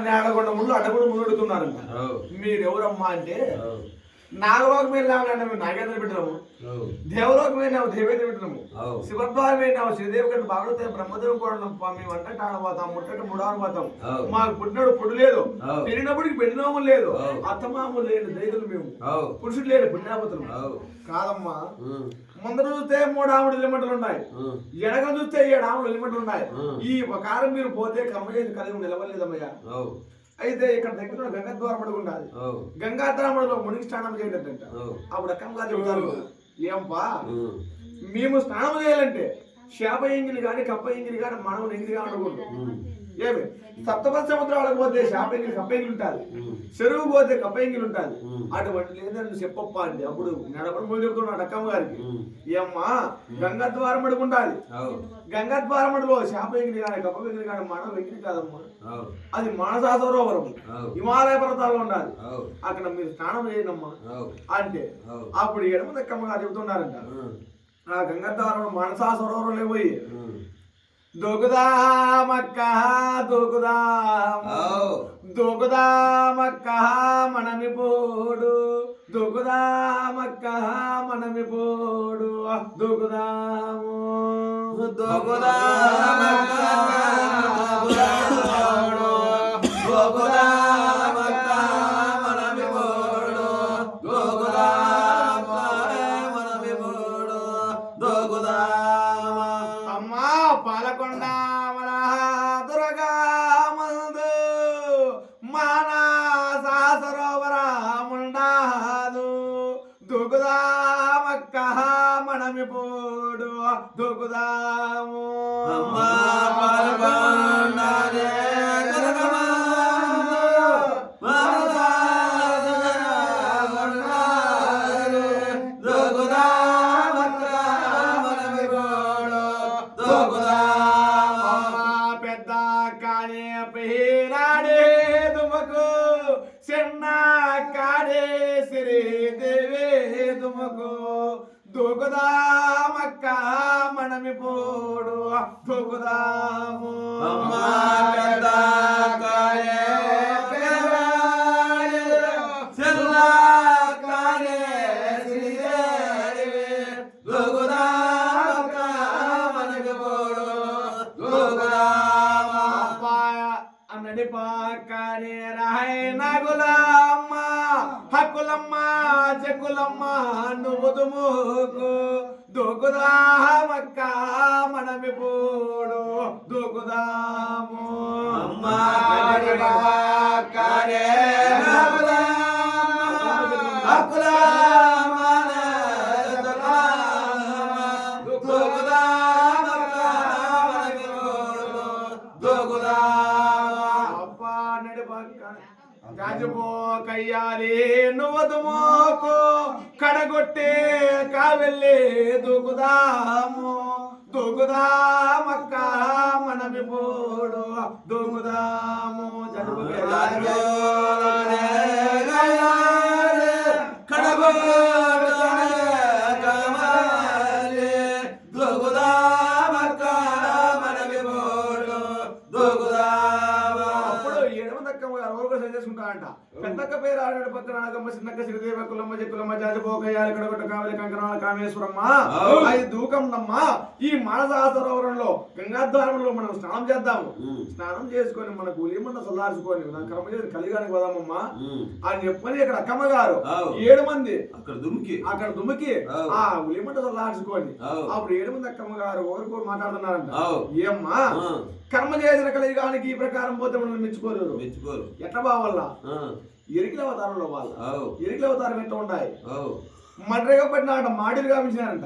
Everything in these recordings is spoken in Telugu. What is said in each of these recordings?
నేడగొండ ముందు అడ్డగొండ ముందుడుతున్నారంట. మీరెవరమ్మా అంటే నాగలోకం వెళ్ళామన్నా మేము నాగేంద్ర పెట్టినాము, దేవలోకం వెళ్ళాము దేవేంద్ర పెట్టినాము, శివద్వారం వెళ్ళాము శ్రీదేవి గారి భాగవత బ్రహ్మదేవం కూడా మేము అంటే పోతాం ముట్టట ముడాను పోతాం. మాకు పుట్టినాడు పుట్టు లేదు, పెరిగినప్పటికి పెళ్ళినాము లేదు, అత్తమాము లేదు దైతులు మేము, పురుషుడు లేడు పుణ్యాపతులు కాదమ్మా. ముందర చూస్తే 3 ఆముడు ఎలిమెంట్లు ఉన్నాయి, ఎడగ చూస్తే 7 ఆముడు ఎలిమెంట్లు ఉన్నాయి. ఈ ప్రకారం మీరు పోతే కమ్మయ్యేది కలిగి నిలవలేదమ్మయ్యా. అయితే ఇక్కడ దగ్గర గంగాద్వారం అడుగు ఉండాలి, గంగాద్వారంలో మునిగి స్నానం చేయలేదంట. అప్పుడు అక్కమ్మ చెబుతారు, ఏంపా మేము స్నానం చేయాలంటే చేప ఎంగిలి కానీ కప్ప ఎంగిలి కానీ మనము ఎంగిలిగా ఉండకూడదు. ఏమి సప్తపది సముద్రాలకు పోతే చేప ఎంగిలి కప్ప ఎంగిలి ఉంటుంది, చెరువు పోతే కప్ప ఎంగిలి ఉంటుంది. అటువంటి లేదని చెప్పప్ప అంటే అప్పుడు నడపడి చెబుతున్నాడు అక్కమ్మ గారికి, ఏమ్మా గంగాద్వారం అడుగు ఉండాలి, గంగాద్వారముడిలో చేప ఎంగిలి కానీ కప్ప ఎంగిలి కానీ మనం ఎంగిలి కాదమ్మా, అది మానస సరోవరం హిమాలయ పర్వతాల్లో ఉండాలి, అక్కడ మీరు స్నానం చేయనమ్మా అంటే అప్పుడు ఎడమ దక్కమ్మ గారు చెబుతున్నారంట, ఆ గంగాద్వారం మానసా సరోవరంలో పోయి దూకుదామక్క దూకుదామక్క మనమి పోడు, దూకుదామక్క మనమి పోడు, దూకుదాము దూకుదామక్క దూకుదామక్క మనమి పోడు, దూకుదామ మనమి పోడు, దూకుదామ. అమ్మా పాలకొండ మన దుర్గా మందు మానస సరోవరముండాదు, దూకుదామక్క మనమి పోడు, దూకుదాము. అమ్మా పాలకొండ చిన్న కాడే శ్రీదేవే తుమకు, దూకుదామక్క మనమి పోడు, దూకుదాము. పాకనే రాయ్ నగులమ్మ హక్కులమ్మ చెక్కులమ్మ నువ్వు దుముకు, దూకుదామక్క మనమి పోడు, దూకుదాము. అమ్మా పాకనే హక్కులమ్మ దూకుదామక్క మనమి పోడు, దూకుదాము. గాజుపో కయ్యాలి నువ్వదు మోకు కడగొట్టే కావెళ్ళి దూకుదాము, దూకుదామక్క మనమి పోడు, దూకుదాము. చేసుకుంటారంట. పెద్దక్క పేరు ఆడాడు పక్కన నాగమ్మ చిన్నక్క శ్రీదేవ కులమ్మ చెక్కులమ్మ జాజపోకయ్యాలి కడగొట్ట కావలి కంకణాల కామేశ్వరమ్మ అది దూకందమ్మా. ఈ మానస సరోవరంలో గంగాద్వారంలో మనం స్నానం చేద్దాము, స్నానం చేసుకొని మనకు ఉలిమండ చల్లార్చుకొని కర్మ చేసి కలిగానికి పోదామమ్మా అని చెప్పని ఇక్కడ అక్కమ్మ గారు 7 మంది అక్కడ దుమికి ఆ ఉలిమండ చల్లార్చుకొని అప్పుడు 7 మంది అక్కమ్మ గారు ఓరుకోరు మాట్లాడుతున్నారంట. ఏమ్మా కర్మ చేసిన కలిగానికి ఈ ప్రకారం పోతే మనం మెచ్చుకోరు, ఎట్లా బావల్లా ఎరికిల అవతారంలో వాళ్ళ ఎరికిల అవతారం ఎట్లా ఉంటాయి. మడ్రగా పట్టిన మాడిలు గావించినారంట,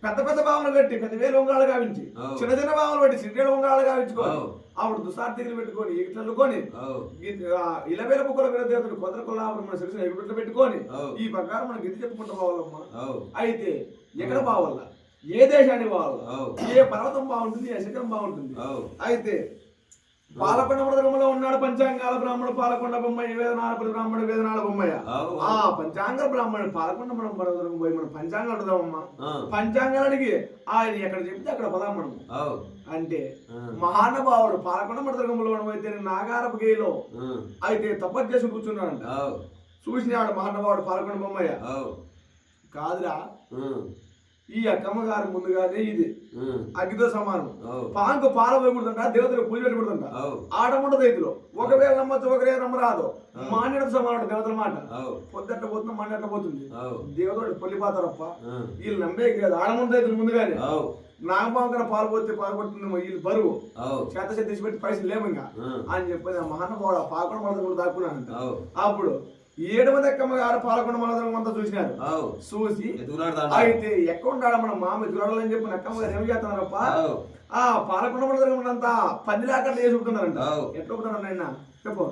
పెద్ద పెద్ద భావనలు కట్టి 10,000 ఉంగరాలు గావించి, చిన్న చిన్న భావనలు పెట్టి 7 ఉంగరాలు గావించుకోవాలి. అప్పుడు దుసార్థికులు పెట్టుకొని ఇట్లనుకొని ఇలవేల బుక్కల దేవతలు కొత్త కొల్లాపురం మన శిరసిన ఎగుట్లు పెట్టుకొని ఈ ప్రకారం మనకి ఇది చెప్పుకుంటూ పోవాలమ్మా. అయితే ఎక్కడ బావల్ల ఏ దేశానికి బావాలి, ఏ పర్వతం బాగుంటుంది, ఏ శిఖరం బాగుంటుంది. అయితే పాలకొండ మృదంలో ఉన్నాడు పంచాంగాల బ్రాహ్మణుడు పాలకొండ బొమ్మయ్య వేదనాల బ్రాహ్మణుడు వేదనాల బొమ్మయ్య ఆ పంచాంగ బ్రాహ్మణుడు పాలకొండ మనం మృదం పోయి మనం పంచాంగాలు అడుగుదామమ్మా పంచాంగాలు అడిగి ఆయన ఎక్కడ చెప్తే అక్కడ పదాం మనం అంటే మహానుభావుడు పాలకొండ మృదంలో అయితే నాగారపు గేలో అయితే తపస్సు చేసి కూర్చున్నాడంట చూసినాడు మహానుభావుడు పాలకొండ బొమ్మయ్య కాదురా ఈ అక్కమ్మ గారి ముందుగానే ఇది అగ్గితో సమానం పాంకు పాల పోయకూడదంట దేవతలు పూజ పెట్టకూడదంట ఆడముండ రైతులు ఒకవేళ నమ్మచ్చు ఒకవేళ నమ్మరాదు మాన్యత సమానం దేవతల మాట పొద్దుట పోతున్నా మాన్యత పోతుంది దేవతలు పొల్లిపోతారప్ప వీళ్ళు నమ్మే కాదు ఆడముండ రైతులు ముందుగానే నాగబాబు పాలు పోతే పాల్గొడుతుంది వీళ్ళు బరువు చేత తీసి పెట్టి పైసలు లేవు ఇంకా అని చెప్పి మహానుభావుడు పాల్గొన పడత కూడా దాక్కున్నానంట అప్పుడు 7 మంది అక్కమ్మ గారు పాలకొండ మలదరం అంతా చూసినారు చూసి అయితే ఎక్కడ ఉన్నాడు మన మామ ఎదురాడాలని చెప్పి అక్కమ్మ గారు ఏం చేస్తున్నారప్ప ఆ పాలకొండ మలదరం అంతా 10 లాకట్లు వేసి ఉంటున్నారంట ఎట్లా ఉంటున్నారు ఆయన చెప్పు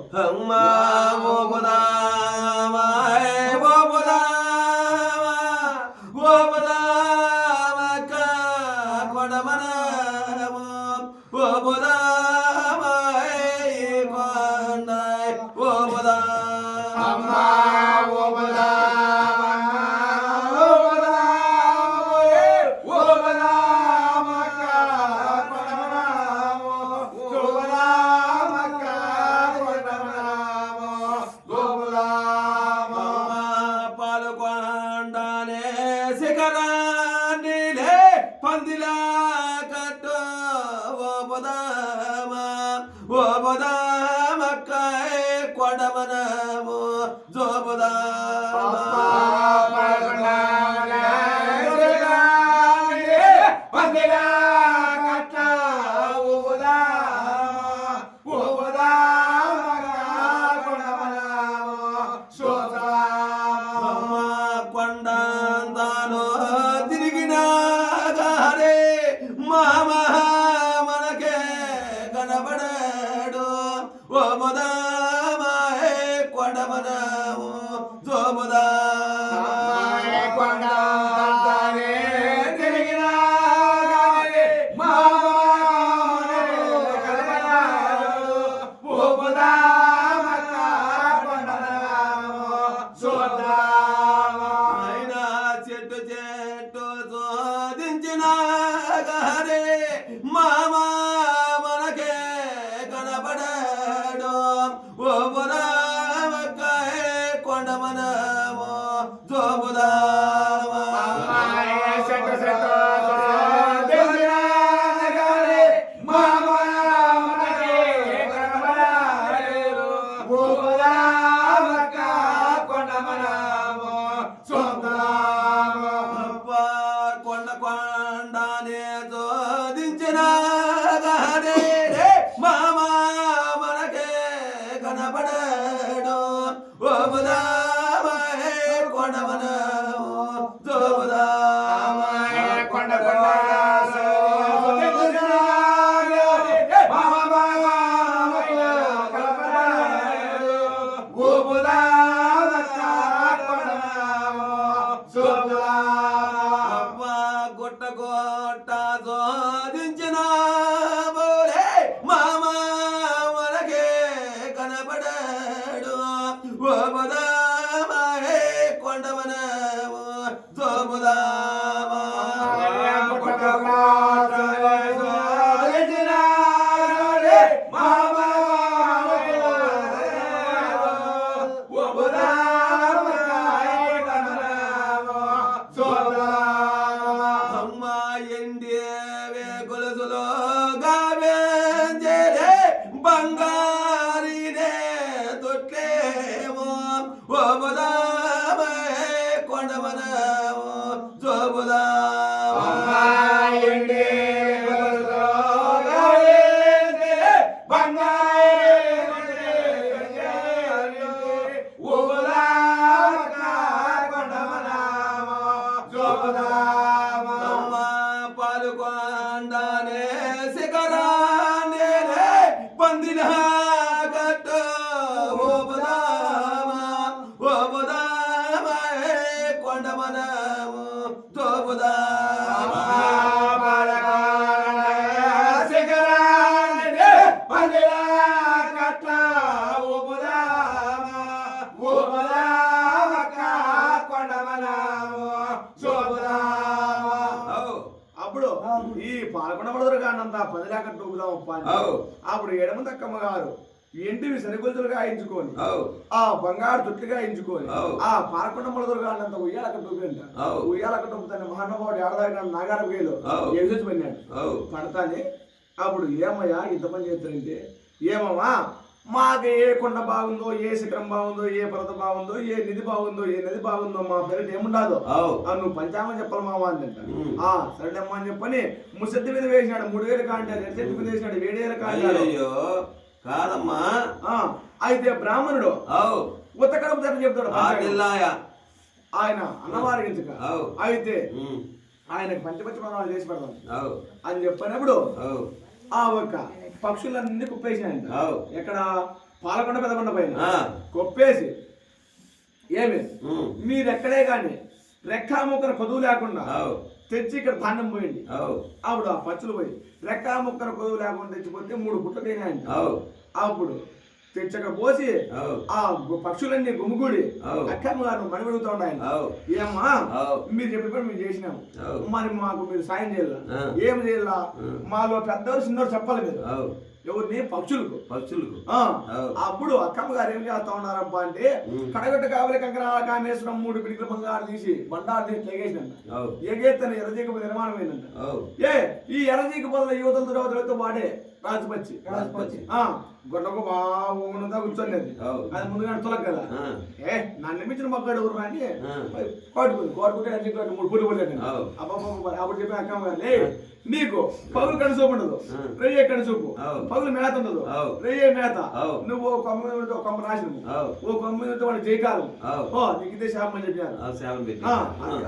పందిలా కట్టు ఓ బొదామక్కాయ కొడమనము జోబుదామా పందిలా కట్ట ఓ కొండంతాను తిరిగిన మామ మనకే కనబడాడు ఓ బొదామాయే కొండమనము జోబుదామాయే కొండంతానే తిరిగిన మామ మనకే కనబడాడు ఓ బొదామక కొండమనము జోబుదామా అయినా చెట్టు చెట్టు శోధించిన మామ మనకే కనబడాడు ఓ బొదామకాయ కొండమనము జోబుదామా గొట్ట గొట్ట శోధించిన మామ మనకే కనబడాడు ఓ బొదామాయే కొండమనము జోబుదామా బంగారీనే తొట్లేమో ఓ బొదామాయే కొండమనము జోబుదామా పాలుకొండనే శిఖరాన్ని పందిలా కట్టు ఓ బొదామా అప్పుడు ఎడమదక్కమ్మ గారు ఎంటివి సరిగొలుతులుగా ఎంచుకొని ఆ బంగారు తొట్టుగా ఎంచుకొని ఆ పారకొండ మొదలుగా అన్నంత ఉయ్యాలక టూపంట ఉయ్యాలక టూపుతాన్ని మహానుభావుడు ఏడాది నాగార వేలు ఎదురు పడినాడు పడతానే అప్పుడు ఏమయ్యా ఇంత పని చేస్తారంటే ఏమమ్మా మాకు ఏ కొండ బాగుందో ఏ శిఖరం బాగుందో ఏ పర్వతం బాగుందో ఏ నిధి బాగుందో ఏ నది బాగుందో మా పేరు ఏముండదు నువ్వు పంచాంగం చెప్పాలి మావా అంట సరేమ్మా అని చెప్పని ముసెత్తి మీద వేసినాడు 3000 కాంటారు ఎట్టి మీద వేసినాడు 7000 కాంటారు కాదమ్మా అయితే బ్రాహ్మణుడు ఉత్తకడపు ధర చెప్తాడు ఆయన అన్నవారికి అయితే ఆయనకు పంచపంచ ప్రమాణాలు చేసి పెడతాం అని చెప్పినప్పుడు ఆ ఒక్క పక్షులన్నీ కుప్పేసినాయంట ఎక్కడ పాలకొండ పెదకొండ పైన కుప్పేసి ఏమి మీరెక్కడే కానీ రెక్కాముక్కన కొదువు లేకుండా తెచ్చి ఇక్కడ ధాన్యం పోయింది అప్పుడు ఆ పచ్చులు పోయి రెక్కాముక్కన కొదువు లేకుండా తెచ్చిపోతే 3 పుట్టలు తినాయంట అప్పుడు తెచ్చక పోసి ఆ పక్షులన్నీ గుమ్ముగూడి అక్కమ్మ గారు మడిపెడుతూ ఉన్నాయని ఏమ్మా మీరు చెప్పినప్పుడు మేము చేసినాము మరి మాకు మీరు సాయం చేయాల ఏం చేయాల మాలో పెద్దవారు చిన్నవారు చెప్పాలి మీరు ఎవరిని పక్షులకు అప్పుడు అక్కమ్మ గారు ఏం చేస్తా ఉన్నారప్ప అంటే కడగట్టు కావలి కంకర కామేశ్వరం 3 పిడికల బంగారు తీసి బండారు తీసి ఎగేసినంట ఎగేతన ఎర్రజీక నిర్మాణం అయిందంట ఈ ఎర్రజీక బదులు యువతల తర్వాత వాడే రాజపచ్చి గొడ్లకు బాగున్నదా కూర్చోలేదు అది ముందుగా తొలగ కదా నన్ను మించిన మగ్గాడు ఎవరు అని కోటుకుంటే 3 పూలు పడలేదు అప్పుడు చెప్పిన అక్కమ్మ గారు నీకు పగులు కనుసూపు ఉండదు రెయ్యే కనుసూపు పగులు మేత ఉండదు రెయ్యే మేత నువ్వు కొమ్మ నాశనము ఓ కొమ్మ వాడు జయకాలం నీకు ఇదే శాపం అని చెప్పారు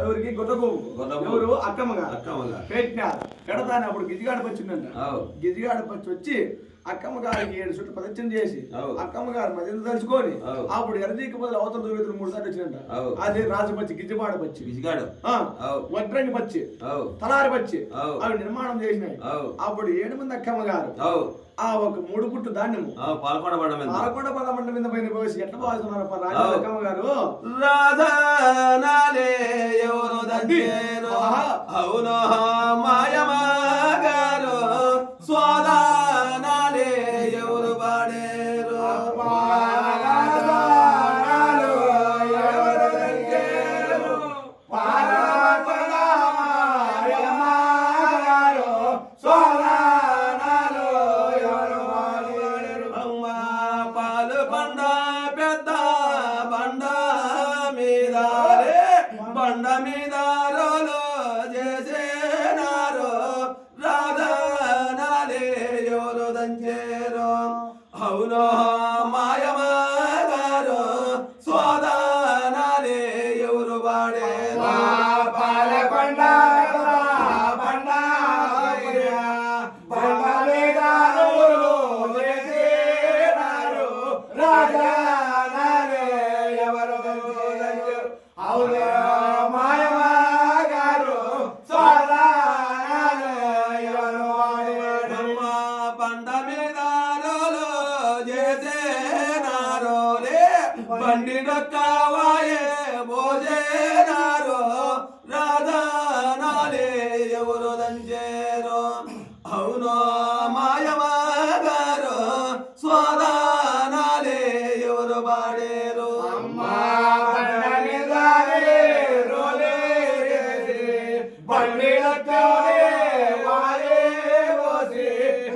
ఎవరికి గొడ్డకోపు ఎవరు అక్కమ్మ గారు పెట్టినారు పెడతాను అప్పుడు గిజిగాడ పచ్చి ఉందంట గిజిగాడ పచ్చి వచ్చి అక్కమ్మ గారికి 7 చుట్టూ ప్రదక్షిణ చేసి అక్కమ్మ గారు మధ్య తలుచుకొని అప్పుడు ఎర్రజీకి బదులు అవతల 3 సార్లు వచ్చినంట అదే రాజపచ్చి గిజ్జిపాడ పచ్చి వడ్రంగి పచ్చి తలారి పచ్చి అవి నిర్మాణం చేసినాయి అప్పుడు 7 మంది అక్కమ్మ గారు ఆ ఒక 3 పుట్టు ధాన్యము పాలకొండ బండ మీద పైన పోసి ఎట్లా బాగుతున్నారు రాజా అక్కమ్మ గారు రాధానాలే ఎవరు అవునో మాయమా గారు స్వాదానాలే ఎవరు పాడేరు పాలకొండ పెద్ద బండ మీద బండ మీద రోలు చేసేనారు రాధానాలే ఎవరు దంచేరు అవునో మాయమా గారు స్వాదానాలే ఎవరు వాడేరు పాలకొండ బండ రాధానాలే ఎవరు దంచేరు అవునో మాయమా గారు స్వాదానాలే ఎవరు వాడేరు పండ మీద రోలు చేసేనారోలే బండి డొక్కవాయే భోజేనారో రాధానాలే ఎవరు దంచేరు అవునో మాయమా గారు స్వాదానాలే ఎవరు వాడేరు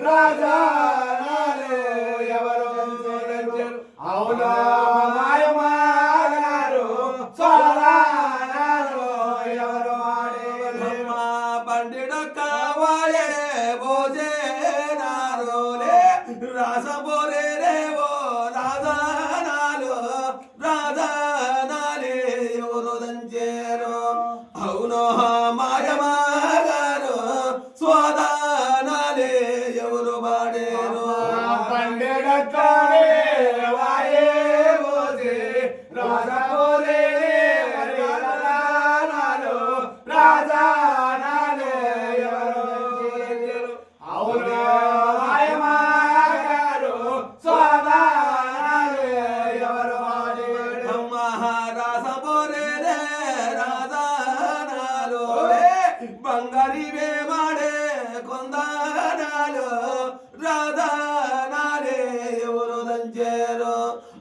రాధానాలే ఎవరు అవునో మాయమా గారు స్వాదానాలు ఎవరు వాడేరు బండిడొక్కవాయే భోజేనారోలే రాసబోరేరేవో రాధానాలు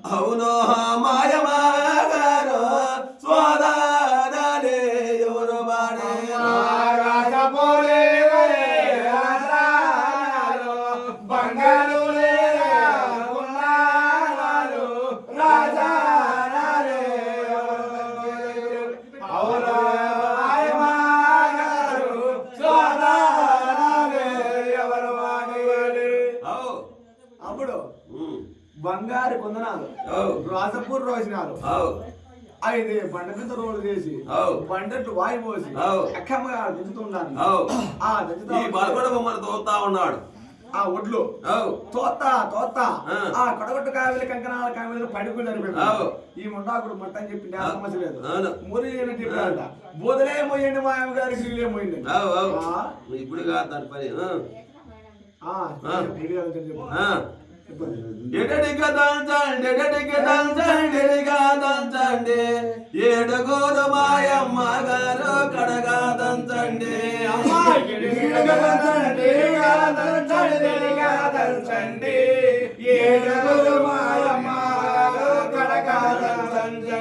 అవునో మాయమాగారు స్వాదాలే ఎవరు బాడే బంగారు అప్పుడు బంగారు కొందనాలు రాజపూర్ రోజునాలు అయితే బండ మీద రోడ్డు చేసి బండట్లు వాయి పోసి అక్కమ్మగా దించుతున్నాను ఆ బొమ్మను తోతా ఉన్నాడు ఆ ఒడ్లు తోత ఆ కొడగొట్టు కాయలు కంకణాల కాయలు పడుకున్నారు ఈ ముండాకుడు మట్ట అని చెప్పి నా సమస్య లేదు మురి చెప్పారంట బోధలే మోయండి మా అమ్మ గారికి గిల్లే మోయండి ఇప్పుడు కాదు దాని పని ఏడుగోరు మాయమ్మ గారు కడగా దంచండి ఏడుగురు మాయమ్మ గారు కడగా దంచండి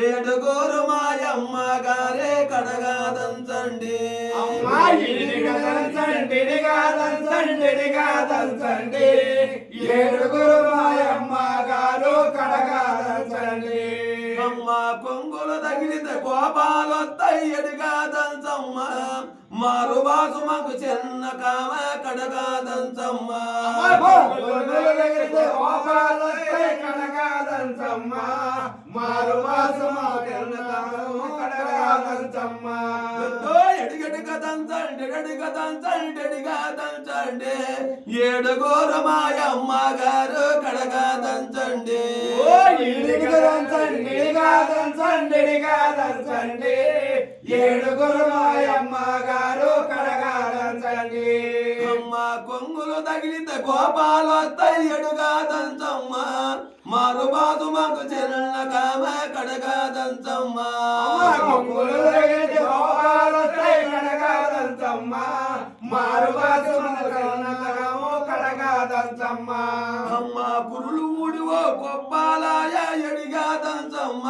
ఏడుగోరు మాయమ్మ గారే కడగా దంచండి ఏడుగురు మాయమ్మ గారు కడగా దంచండి అమ్మ కొంగులు తగిలితే కోపాలొత్తాయి ఎడిగా దంచమ్మ మారు బాసు మాకు చిన్న కామ కడగా దంచమ్మ మారు ఎడిగడిగా దంచండి ఏడుగోరు మాయమ్మ గారు కడగా దంచండి ఏడుగురు మాయమ్మ గారు కడగా దంచండి అమ్మ కొంగులు తగిలితే కోపాలు వస్తాయి ఎడుగా దంచమ్మ మారు బాదు మాకు చిన్న కామ కడగా దంచమ్మ అమ్మ పురులు ఊడివో కొప్పాలాయ ఎడిగా దంచమ్మ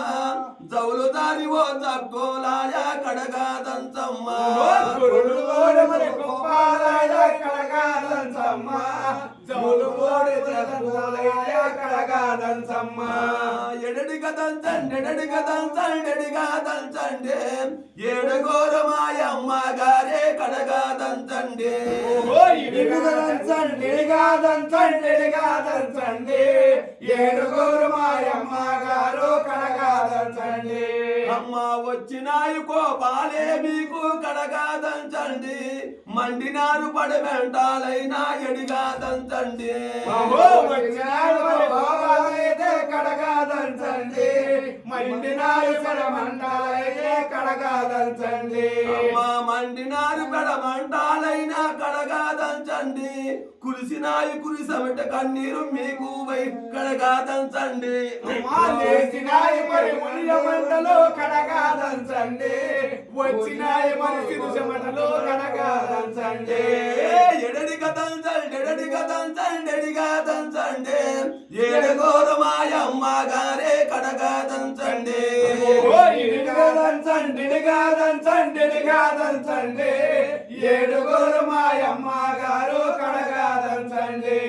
జౌలు దారివో తక్కువలాయ కడగా దంచమ్మ ఎడడిగా దంచండి ఏడుగోరు మాయమ్మ గారే కడగా దంచండి ఏడుగురు మాయమ్మ గారు కడగా దంచండి అమ్మ వచ్చినాయి కోపాలే మీకు కడగా దంచండి మండినారు పడబెంటాలైనా ఎడిగా దంచండి కడగా దంచండి మండినారు పడమంటాలైతే కడగా దంచండి అమ్మ మండినారు పడమంటాలైనా కడగా దంచండి కురిసినాయి కురిసమిట కన్నీరు మీకు వై కడగా దంచండి మంటలో కడగా దంచండి వచ్చినాయి మరి మంటలో కడగా దంచండి ఎడడిగా దంచండి ఏడుగోరు మాయమ్మ గారే కడగా దంచండి ఏడుగురు మాయమ్మ గారు కడగా దంచండి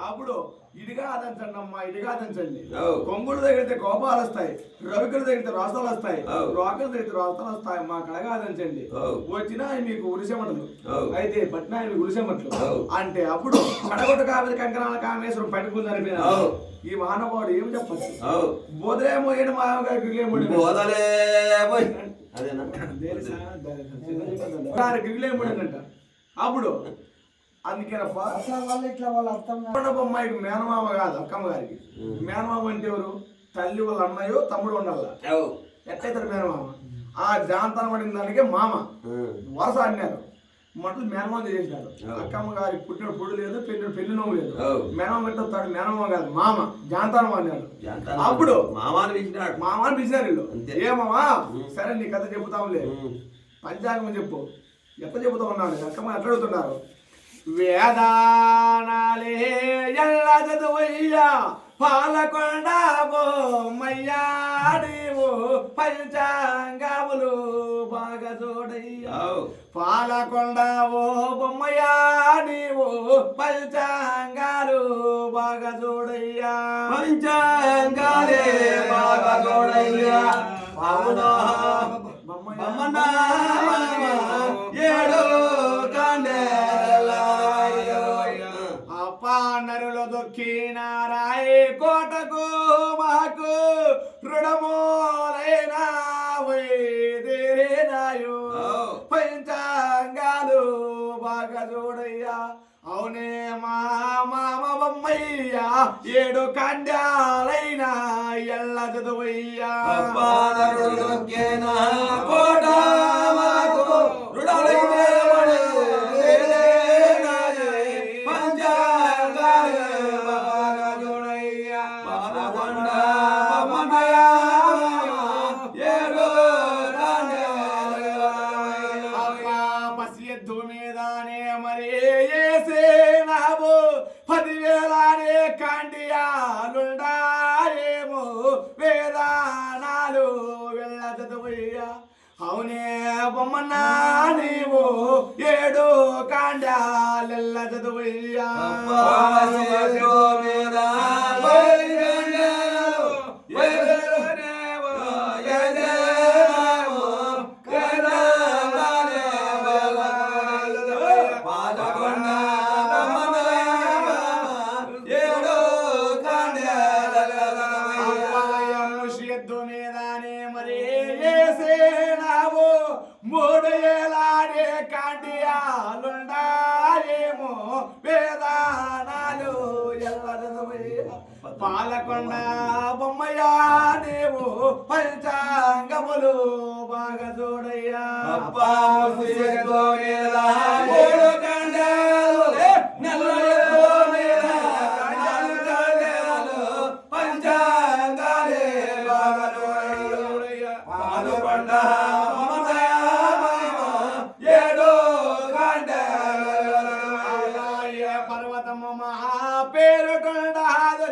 అప్పుడు ఇడిగా దంచండి అమ్మా ఇడిగా దంచండి కొంగుడు తగిలితే కోపాలు వస్తాయి రవికలు తగిలితే రాష్ట్రాలు వస్తాయి రోకలు తగిలితే రాష్ట్రాలు వస్తాయి మా కడగా దంచండి వచ్చినా మీకు ఉరిసెమటలు అయితే పట్టినా మీకు ఉరిసెమట్లు అంటే అప్పుడు కడగొట్ట కావేరి కంకణాల కామేశ్వరం పట్టుకుందని ఈ మహానుభావుడు ఏం చెప్పచ్చు బోధలేమో ఏడు మాయగారికి గిరిలేముడంట అప్పుడు అందుకేనప్ప అమ్మాయికి మేనమామ కాదు అక్కమ్మ గారికి మేనమామ అంటే ఎవరు తల్లి వాళ్ళ అన్నయ్యో తమ్ముడు ఉండాల ఎట్లయితే మేనమామ ఆ జాంతనం పడిన దానికే మామ వరస అన్నారు మట్లు మేనమామ చేసినారు అక్కమ్మ గారికి పుట్టిన పుడు లేదు పెళ్లి నవ్వు లేదు మేనమామ పెట్టాడు మేనమామ కాదు మామ జాంతనం అన్నాడు అప్పుడు మామాని పిలిచినారు వీళ్ళు ఏమామా సరే నీ కథ చెబుతాంలే పంచాంగం చెప్పు ఎట్లా చెబుతా ఉన్నాడు అక్కమ్మ ఎట్లా అడుగుతున్నారు వేదానాలే ఎల్ల చదువయ్యా పాలకొండ బొమ్మయ్యా నీవు పంచాంగములు బాగా చూడయ్యా పాలకొండ ఓ బొమ్మయ్యా నీవు పంచాంగాలు బాగా చూడయ్యా పంచాంగాలే బాగా చూడయ్యా అవునా బొమ్మన్న ఏడు నరులు దొక్కినారాయి కోటకు మాకు రుణమోలైనా వైదేనాయు పంచాంగాలు బాగా చూడయ్యా అవునే మా మామ బొమ్మయ్యా ఏడు కండాలైనా ఎల్ల చదువయ్యా కోట మాకు రుణాలైతే కాండియాలుండాయేమో వేదానాలు వెళ్ళ చదువయ్యా అవునే బొమ్మన్నా నీవు ఏడు కాండాలెల్ల చదువయ్యా మూడు ఏలాడే కాండియాలుండాయేమో వేదానాలు పాలకొండ బొమ్మయ్యా నీవు పంచాంగములు బాగా చూడయ్యా పంచాంగాలే బాగా చూడయ్యా పాలకొండ పర్వతము మా పేరుటుండాదు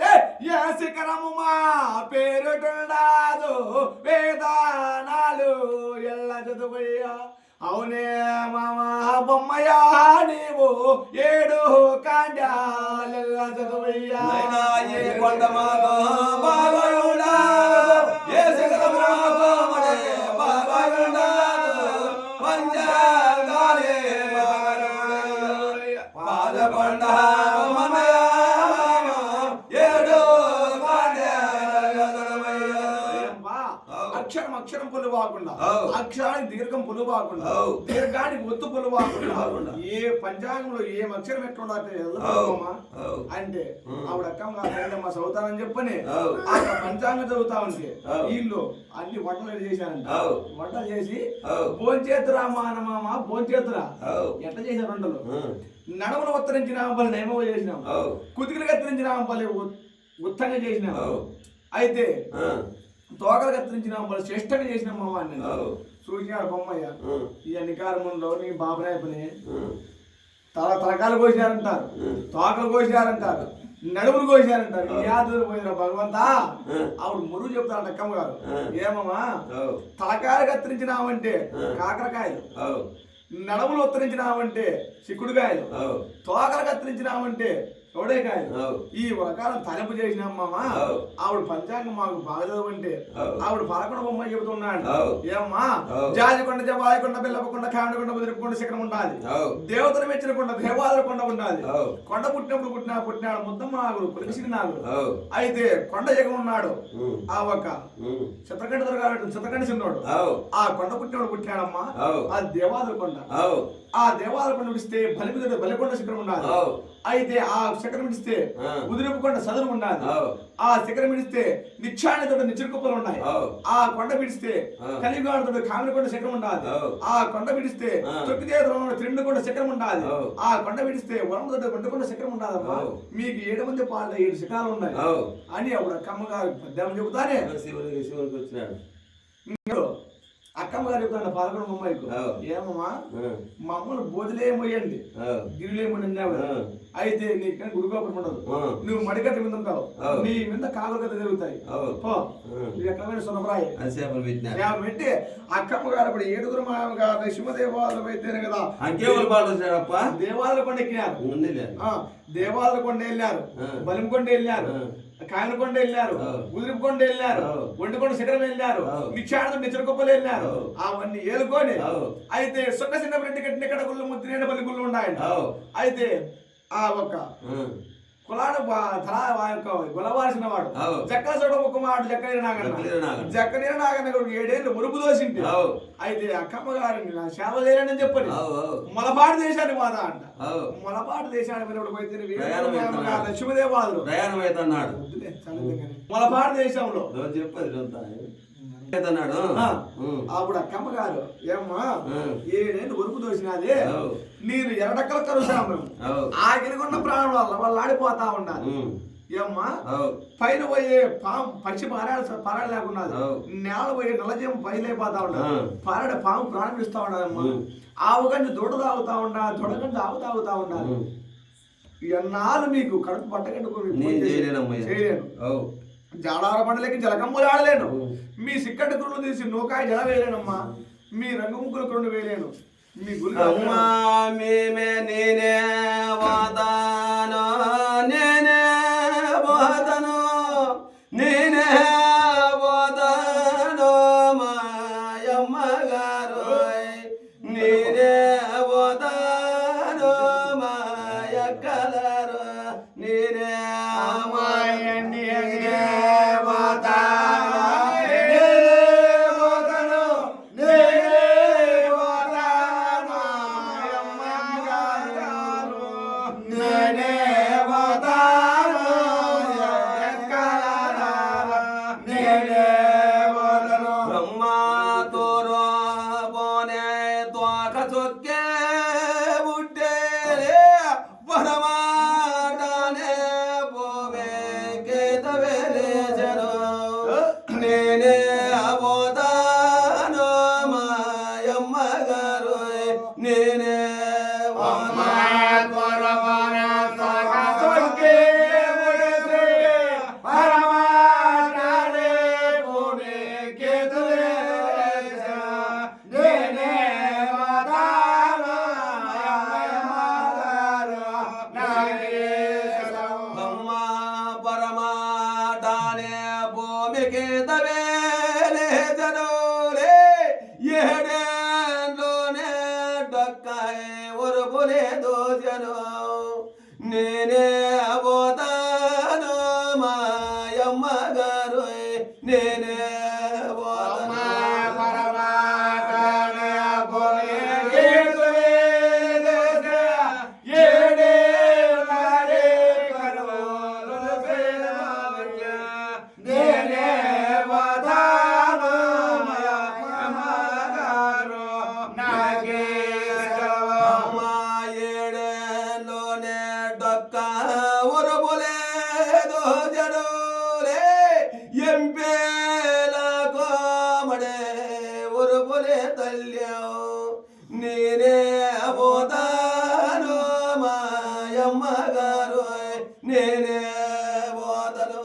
శిఖరము మా పేరుటుండాదు వేదానాలు ఎల్ల చదువయ్యా అవునే మామ బొమ్మయ్యా నీవు ఏడు కాండాలెల్ల చదువయ్యా కొండ మాలో బాగా ఏ శిఖరము బాగా పంచాంగాలే పాలకొండ ఏడు అక్షరం అక్షరం పొలువాకుండా అక్షరానికి దీర్ఘం పొలువాకుండా దీర్ఘానికి ఒత్తు పొలువాకుండా ఏ పంచాంగంలో ఏం అక్షరం ఎట్లా అంటే ఆవిడ అక్కమ్మ మా చదువుతానని చెప్పని ఆ పంచాంగం చదువుతా ఉంటే వీళ్ళు అన్ని వంటలు చేశారంట వంటలు చేసి భోంచేతురా మానమామ భోంచేతురా ఎట్లా చేశారు వంటలు నడవను ఉత్తరించిన పని నేమో చేసినాం కుతికలు కత్తిరించిన పని ఉత్తంగా చేసినాం అయితే తోకలు కత్తిరించిన పని శ్రేష్టంగా చేసినాం మామ అని చూసినాడు బొమ్మయ్య ఈ అన్నికాలంలో నీ బాబరాయ పని తలకాలు కోసినారంటారు తోకలు కోసినారంటారు నడుములు కోసినారంటారు యాదవులు పోయిన భగవంతా ఆవిడ మురుగు చెప్తాడు అక్కమ్మ గారు ఏమమ్మా తలకాయలు కత్తిరించినామంటే కాకరకాయలు నడములు ఉత్తరించినామంటే చిక్కుడుకాయలు తోకలు కత్తిరించినామంటే చౌడేకాయలు ఈ రకాల తలపు చేసినామ్మా ఆవిడ పంచాంగం మాకు బాగా చదవంటే ఆవిడ పలకొండ బొమ్మ చెబుతున్నాడు ఏమ్మా జాజికొండ జవాయికొండ బెల్లపకొండ కామిడికొండ బుదిరికొండ శిఖరం ఉండాలి దేవతలు మెచ్చిన కొండ దేవాలయ కొండ ఉండాలి కొండ పుట్టినప్పుడు పుట్టినాడు ముద్దమ్మ నాగుడు పులిసిరి నాగుడు అయితే కొండ జగం ఉన్నాడు ఆ ఒక్క చిత్రకంఠ దొరకాడు చిత్రకంఠ చిన్నోడు ఆ కొండ పుట్టినప్పుడు పుట్టినాడమ్మా ఆ దేవాలయ కొండ ఆ దేవాలయ కొండ విడిస్తే బలిమిదుడు బలికొండ శిఖరం ఉండాలి అయితే ఆ శిఖరం ఇడిస్తే ఉదిరిపుకొండ సదురు ఉండాలి ఆ శిఖరం ఇడిస్తే నిక్షాణితోటి నిచ్చిరుకుప్పలు ఉన్నాయి ఆ కొండ పిడిస్తే కలిగాడుతో కామిడికొండ శిఖరం ఉండాలి ఆ కొండ పిడిస్తే తొక్కిదేవుడు త్రిండుకొండ శిఖరం ఉండాలి ఆ కొండ పిడిస్తే వరంతో వండుకొండ శిఖరం ఉండాలమ్మా మీకు 7 మంది పాట 7 శిఖరాలు ఉన్నాయి అని అప్పుడు అక్కమ్మగారు పద్యం చెబుతానే అక్కమ్మ గారు చెప్తాను పాల్గొన అమ్మాయికు ఏమమ్మా మమ్మల్ని బోధులేమోయండి గిరిలేమోయండి అయితే నీకు గుడిగోపురం ఉండదు నువ్వు మడిగట్ట మీద ఉంటావు నీ మీద కాకులు గత జరుగుతాయి ఎక్కడైనా సునపరాయి పెట్టి అక్కమ్మ గారు అప్పుడు ఏడుగురు మామ గారు శివదేవాలయం అయితేనే కదా దేవాలయ కొండ ఎక్కినారు దేవాలయ కొండ వెళ్ళారు బలింకొండ వెళ్ళారు కాయలకొండ వెళ్ళారు ఉదిరికొండ వెళ్ళారు ఒంటికొండ శిఖరం వెళ్ళారు నిక్షార్థం నిచ్చరకొప్పలు వెళ్ళారు అవన్నీ ఏలుకొని అయితే సొక్క చిన్న రెడ్డి కట్టిన ఇక్కడ గుళ్ళు ముద్రేణ బలి గుళ్ళు ఉన్నాయంట అయితే ఆ ఒక్క కులాడు గులవాల్సిన వాడు జక్కల చోట ఒక మాట జక్కనీర నాగన్న 7 ఏళ్ళు మురుపు దోసింది అయితే అక్కమ్మ గారిని నా సేవ చేయని చెప్పని మొలపాటు దేశాన్ని బాధ అంట మొలపాటు దేశాన్ని లక్ష్మీదేవాదులు మొలపాటు దేశంలో అప్పుడు అక్కమ్మ గారు ఏమ్మా 7 ఏళ్ళు ఉరుపు దోసినది నేను ఎరడక్కల కరుసాము ఆగిలిగున్న ప్రాణం వల్ల వాళ్ళు ఆడిపోతా ఉన్నారు ఏమ్మా పైన పోయే పాము పక్షి పారాడు లేకున్నది నేల పోయే నల్లజీవం పైలైపోతా ఉన్నారు పారాడే పాము ప్రాణం ఇస్తా ఉన్నదమ్మా ఆవు గంజి దొడ తాగుతా ఉన్నా దొడగంజి ఆవు తాగుతా ఉన్నారు ఎన్నాళ్ళు మీకు కడుపు పట్టగంటుకుని చేయలేను జాడాల పంటలకి జలకమ్ములు ఆడలేను మీ సిక్కటి గుళ్ళు తీసి నూకాయ జల వేయలేనమ్మా మీ రంగు ముగ్గులు 2 వేయలేను మీ గుళ్ళు మేమే నేనే వాదాను నేనే వాదను నేనే వాదను మాయమ్మ గారు నేనే వాదను మాయక్కలారు నేనే నేనే పోతాను మాయమ్మ గారు నేనే నేనే పోతాను మాయమ్మ గారు నేనే పోతాను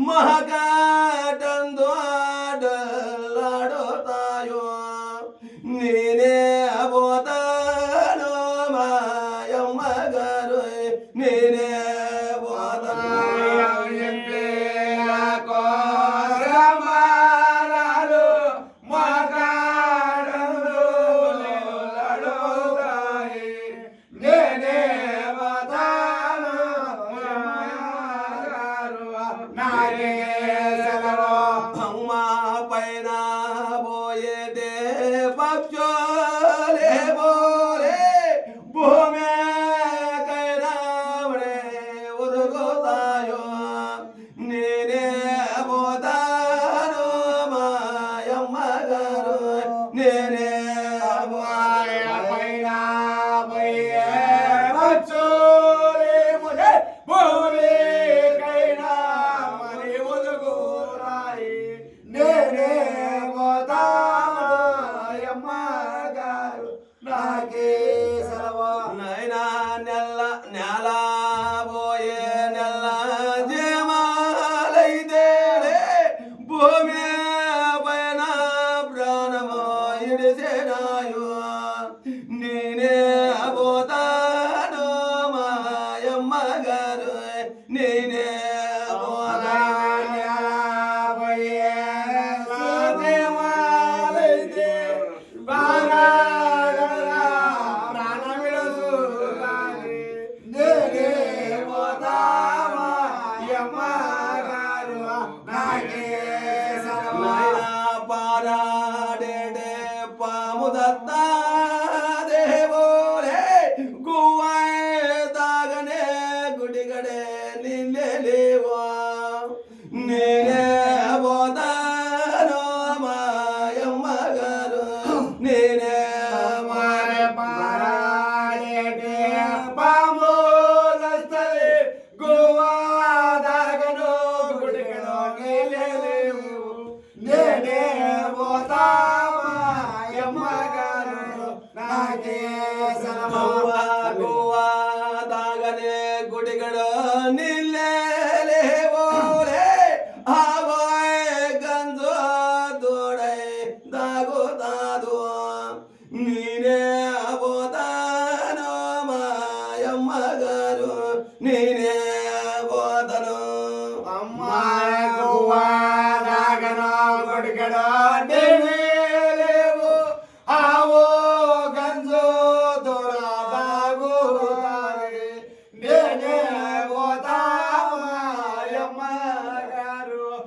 మహకాటందో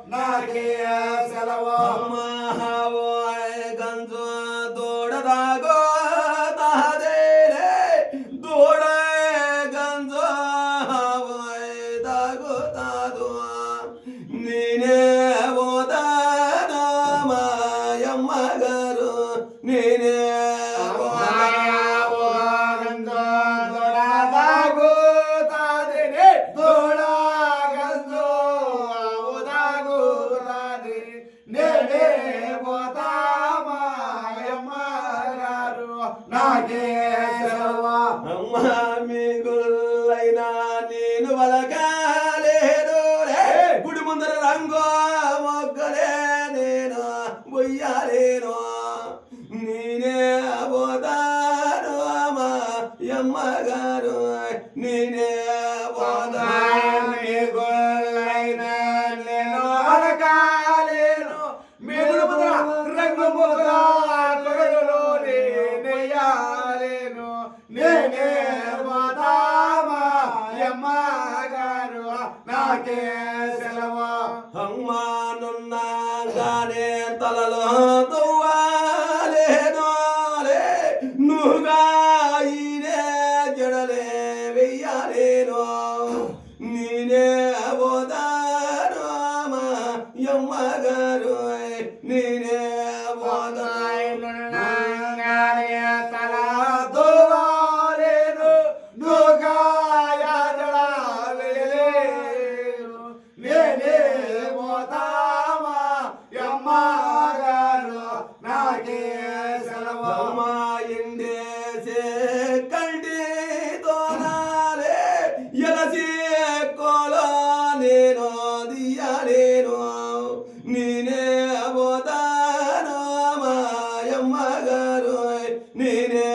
నాకే సెలవు గంజు దూడదాగో తాదేరే దూడ గంజు దాగో తాదు నేనే పోతానమ్మ గారు నేనే మీగులైనా నేను వలకాలేను గుడి ముందర రంగో మొగ్గలే నేను బొయ్యాలేను నేనే పోతాను అమ్మ గారు నేనే పోతాను మీగులైనా నేను వలకాలేను మీగుల ముందర రంగు మొగ్గల తొడగలో నేనేయాలేను నేనే పోతామా యమ్మ గారు నాకే సెలవు అమ్మానున్నాగానే తలలో దువ్వాలేనోలే నువ్వుగా ఈనే జడలే వెయ్యాలేను నేనే పోతాను యమ్మ గారు నేనే పోతాను నేనే పోతాను మాయమ్మ గారు నేనే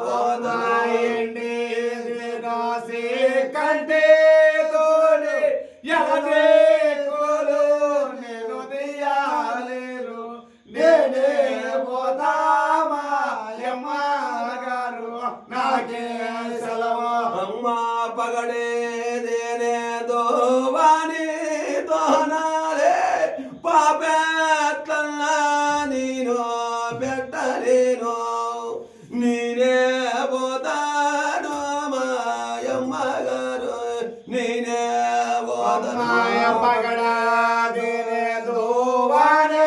పోతాయండి కంటే తోనే ఎలదే కోలు నేను దియాలేను నేనే పోతామా యమ్మ గారు నాకే సెలవు అమ్మ పగడే దేనే దోవాని దోనాలే పాపేట్లన్నా నేను పెట్టలేను నేనే పోతాను మాయమ్మ గారు నేనే పోతాను పగడా దేనే దోవానే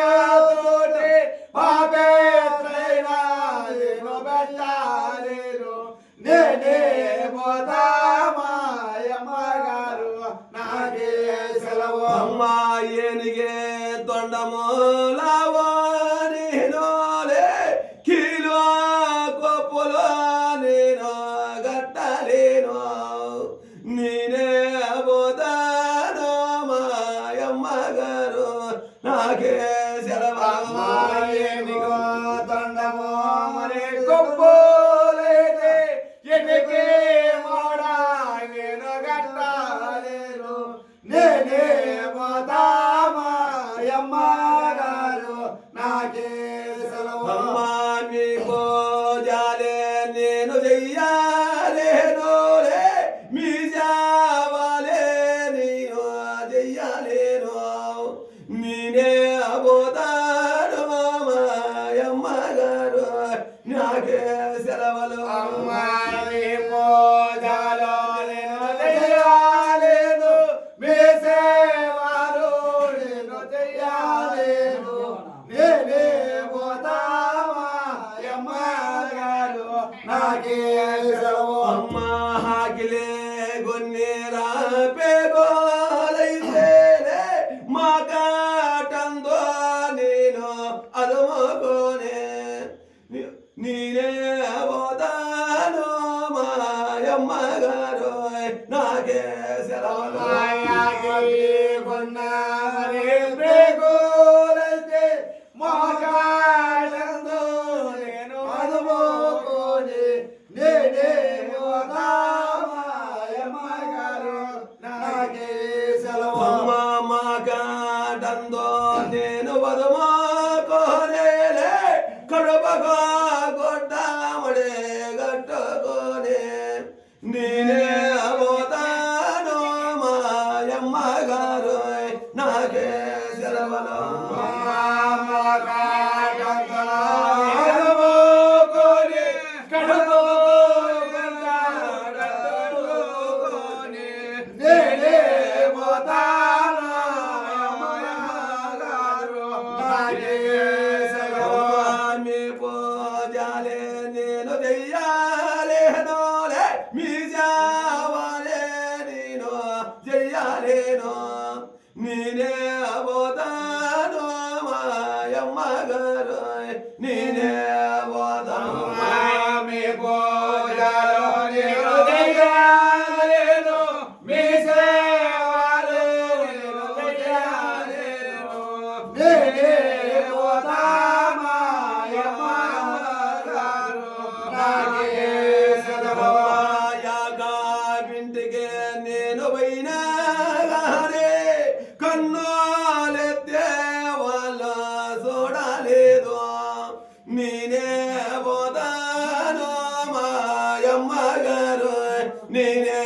తోటే పాపేట్లైనా నేను పెట్టలేను నేనే పోతామా యమ్మ గారు నాకే సెలవు అమ్మ ఏనిగే తొండములావో నేనోలే కీలో కొప్పులో నేను గట్టలేను నేనే పోతాను మాయమ్మ గారు నాకే సెలవు ఏనిగో తండమో మరి కొప్పులైతే ఎన్నికే మోడా నేను గట్టలేను నేనే పోతామా యమ్మ గారు నాకే సెలవు అమ్మ మీకు జాలే నేను చెయ్యాలేనులే మీ జావాలే నేను చెయ్యాలేను నేనే పోతాను మాయమ్మ గారు నాకే సెలవులు అమ్మాయి పోజాలో నేను చెయ్యాలేను మీ సేవలు నేను చెయ్యాలేను నేనే పోతామా యమ్మ గారు నాకే సెలవు అమ్మ హాకిలే గొన్నేరా పేగోలైతేనే మా కాటందో నేను అదుమోకోనే నేనే పోతాను మాయమ్మ గారు నాకే సెలవులు కొన్నారే ప్రేగోలైతే మోకాళ్ళందు నేను అదుమోకోని నేనే పోతామా యమ్మ గారు నాకే సెలవు అమ్మ మా కాటందో నేను వదుమోకోనేలే కడుపగా కొట్టామడే గట్టుకోనే నేనే పోతాను మాయమ్మ గారు నాకే సెలవులు మీ పూజాలే నేను చెయ్యాలేనోలే మీ జావాలే నేను చెయ్యాలేనో నేనే పోతాను మాయమ్మ గారు నేనే పోతాను మీ పూజలో నేను చెయ్యాలేను, మీ సేవలు నేను చెయ్యాలేను. నేనే పోతామా యమ్మ గారు, నాకే సెలవు. ఇంటికి నేను పోయినా గానే కన్నాలెత్తే వాళ్ళ చూడలేదు నేనే పోతాను మాయమ్మ గారు నేనే